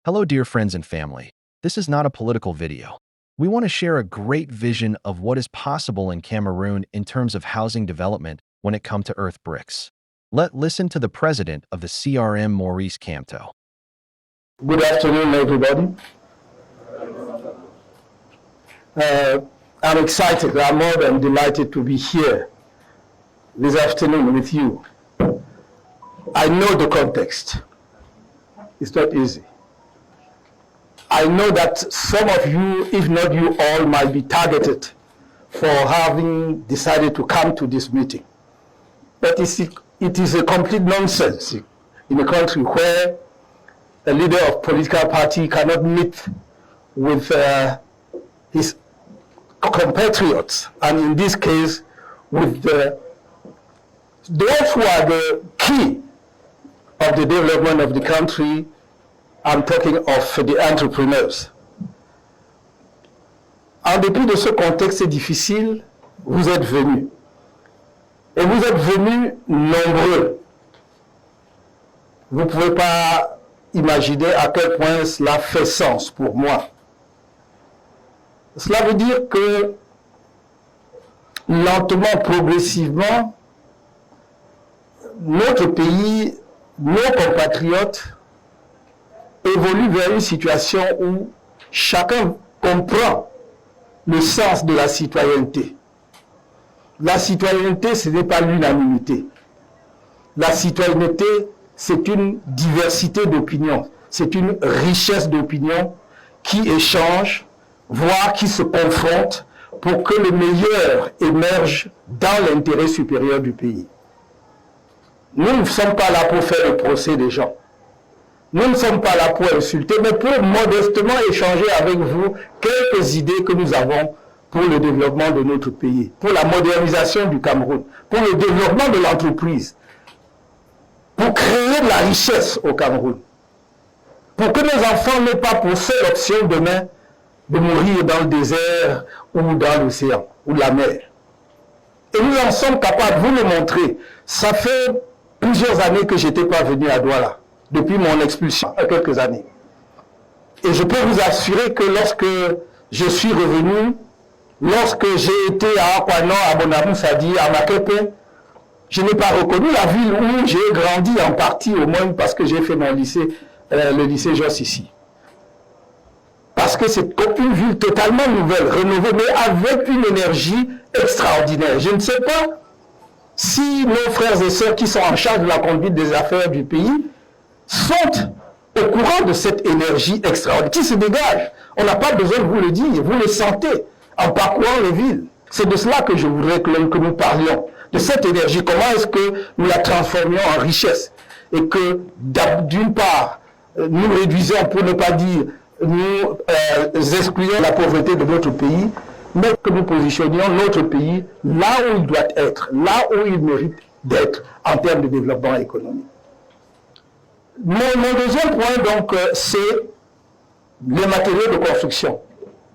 Hello, dear friends and family. This is not a political video. We want to share a great vision of what is possible in Cameroon in terms of housing development when it comes to Earth Bricks. Let's listen to the president of the CRM, Maurice Kamto. Good afternoon, everybody. I'm excited. I'm more than delighted to be here this afternoon with you. I know the context. It's not easy. I know that some of you, if not you all, might be targeted for having decided to come to this meeting. But it is a complete nonsense in a country where a leader of political party cannot meet with his compatriots, and in this case, with those who are the key of the development of the country. I'm talking of the entrepreneurs. En dépit de ce contexte difficile, vous êtes venus. Et vous êtes venus nombreux. Vous ne pouvez pas imaginer à quel point cela fait sens pour moi. Cela veut dire que lentement, progressivement, notre pays, nos compatriotes évolue vers une situation où chacun comprend le sens de la citoyenneté. La citoyenneté, ce n'est pas l'unanimité. La citoyenneté, c'est une diversité d'opinions. C'est une richesse d'opinions qui échangent, voire qui se confrontent pour que le meilleur émerge dans l'intérêt supérieur du pays. Nous ne sommes pas là pour faire le procès des gens. Nous ne sommes pas là pour insulter, mais pour modestement échanger avec vous quelques idées que nous avons pour le développement de notre pays, pour la modernisation du Cameroun, pour le développement de l'entreprise, pour créer de la richesse au Cameroun, pour que nos enfants n'aient pas pour seule option demain de mourir dans le désert ou dans l'océan ou la mer. Et nous en sommes capables, vous le montrez. Ça fait plusieurs années que je n'étais pas venu à Douala, depuis mon expulsion, il y a quelques années. Et je peux vous assurer que lorsque je suis revenu, lorsque j'ai été à Akwanon, à Bonamoussadi, à Makepe, je n'ai pas reconnu la ville où j'ai grandi en partie, au moins parce que j'ai fait mon lycée, le lycée Josse ici. Parce que c'est une ville totalement nouvelle, rénovée, mais avec une énergie extraordinaire. Je ne sais pas si nos frères et sœurs qui sont en charge de la conduite des affaires du pays sont au courant de cette énergie extraordinaire qui se dégage. On n'a pas besoin de vous le dire, vous le sentez en parcourant les villes. C'est de cela que je voudrais que nous parlions, de cette énergie. Comment est-ce que nous la transformions en richesse et que d'une part, nous réduisons, pour ne pas dire, nous excluons la pauvreté de notre pays, mais que nous positionnions notre pays là où il doit être, là où il mérite d'être en termes de développement économique. Mon deuxième point, donc, c'est les matériaux de construction.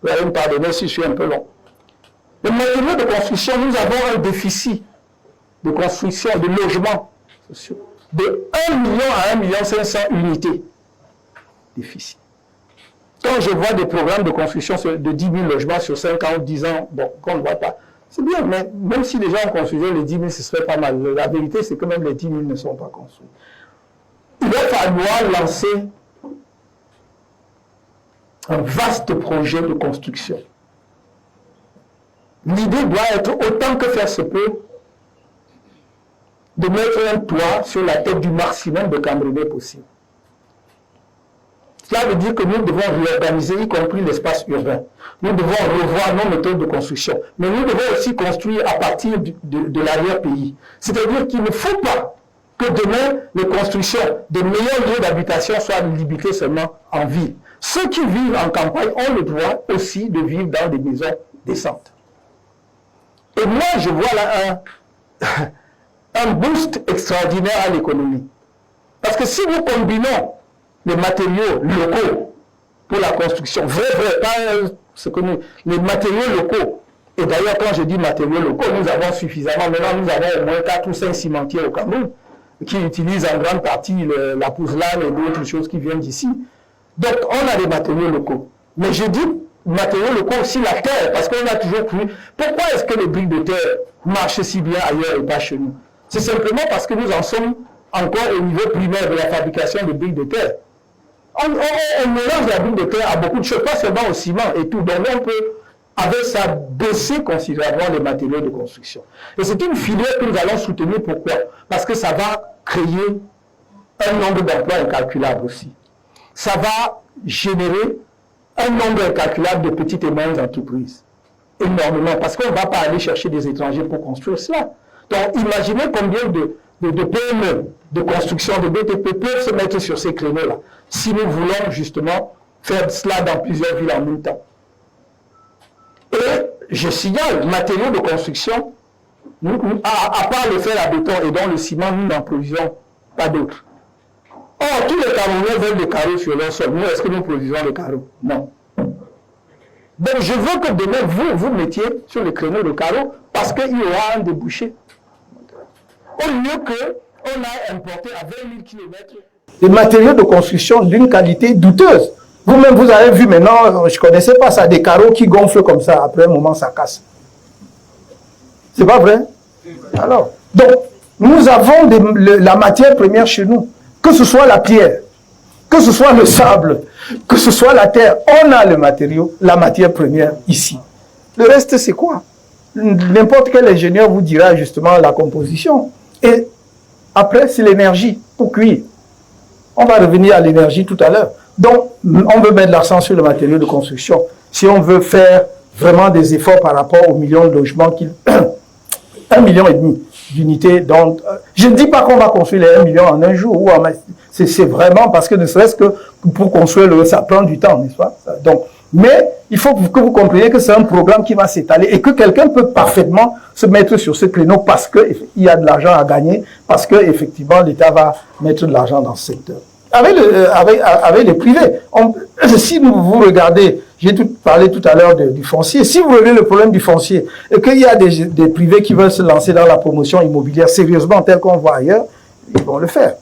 Vous allez me pardonner si je suis un peu long. Les matériaux de construction, nous avons un déficit de construction, de logements sociaux, de 1 million à 1,5 million unités. Déficit. Quand je vois des programmes de construction de 10 000 logements sur 5 ans ou 10 ans, bon, qu'on ne voit pas, c'est bien, mais même si les gens construisaient les 10 000, ce serait pas mal. La vérité, c'est que même les 10 000 ne sont pas construits. Il va falloir lancer un vaste projet de construction. L'idée doit être, autant que faire se peut, de mettre un toit sur la tête du maximum de Camerounais possible. Cela veut dire que nous devons réorganiser, y compris l'espace urbain. Nous devons revoir nos méthodes de construction. Mais nous devons aussi construire à partir de l'arrière-pays. C'est-à-dire qu'il ne faut pas que demain, les constructions de meilleurs lieux d'habitation soient limitées seulement en ville. Ceux qui vivent en campagne ont le droit aussi de vivre dans des maisons décentes. Et moi, je vois là un boost extraordinaire à l'économie. Parce que si nous combinons les matériaux locaux pour la construction, pas ce que nous, les matériaux locaux, et d'ailleurs quand je dis matériaux locaux, nous avons suffisamment, maintenant nous avons au moins 4 ou 5 cimentiers au Cameroun, qui utilisent en grande partie la pouzzlane et d'autres choses qui viennent d'ici. Donc, on a des matériaux locaux. Mais je dis matériaux locaux aussi la terre, parce qu'on a toujours cru. Pourquoi est-ce que les briques de terre marchent si bien ailleurs et pas chez nous? C'est simplement parce que nous en sommes encore au niveau primaire de la fabrication de briques de terre. On mélange la brique de terre à beaucoup de choses, pas seulement au ciment et tout. Donc, on peut, avec ça, baisser considérablement les matériaux de construction. Et c'est une filière que nous allons soutenir. Pourquoi? Parce que ça va créer un nombre d'emplois incalculable aussi. Ça va générer un nombre incalculable de petites et moyennes entreprises. Énormément. Parce qu'on ne va pas aller chercher des étrangers pour construire cela. Donc, imaginez combien de PME, de construction, de BTP peuvent se mettre sur ces créneaux-là, si nous voulons justement faire cela dans plusieurs villes en même temps. Et je signale, matériaux de construction, à part le fer à béton et dont le ciment, nous n'en produisons pas d'autres. Or, tous les Camerounais veulent des carreaux sur leur sol. Nous, est-ce que nous produisons des carreaux? Non. Donc, je veux que demain, vous mettiez sur le créneau de carreaux parce qu'il y aura un débouché. Au lieu qu'on a importé à 20 000 km des matériaux de construction d'une qualité douteuse. Vous-même, vous avez vu maintenant, je ne connaissais pas ça, des carreaux qui gonflent comme ça. Après un moment, ça casse. C'est pas vrai? Alors, donc, nous avons la matière première chez nous. Que ce soit la pierre, que ce soit le sable, que ce soit la terre, on a le matériau, la matière première ici. Le reste, c'est quoi? N'importe quel ingénieur vous dira justement la composition. Et après, c'est l'énergie pour cuire. On va revenir à l'énergie tout à l'heure. Donc, on veut mettre l'accent sur le matériau de construction. Si on veut faire vraiment des efforts par rapport aux millions de logements qu'il... 1,5 million d'unités. Donc, je ne dis pas qu'on va construire les 1 million en un jour. C'est vraiment parce que ne serait-ce que pour construire, ça prend du temps, n'est-ce pas? Donc, mais il faut que vous compreniez que c'est un programme qui va s'étaler et que quelqu'un peut parfaitement se mettre sur ce créneau parce qu'il y a de l'argent à gagner, parce qu'effectivement l'État va mettre de l'argent dans ce secteur. Avec les privés, si vous regardez, j'ai parlé tout à l'heure du foncier, si vous regardez le problème du foncier et qu'il y a des privés qui veulent se lancer dans la promotion immobilière sérieusement tel qu'on voit ailleurs, ils vont le faire.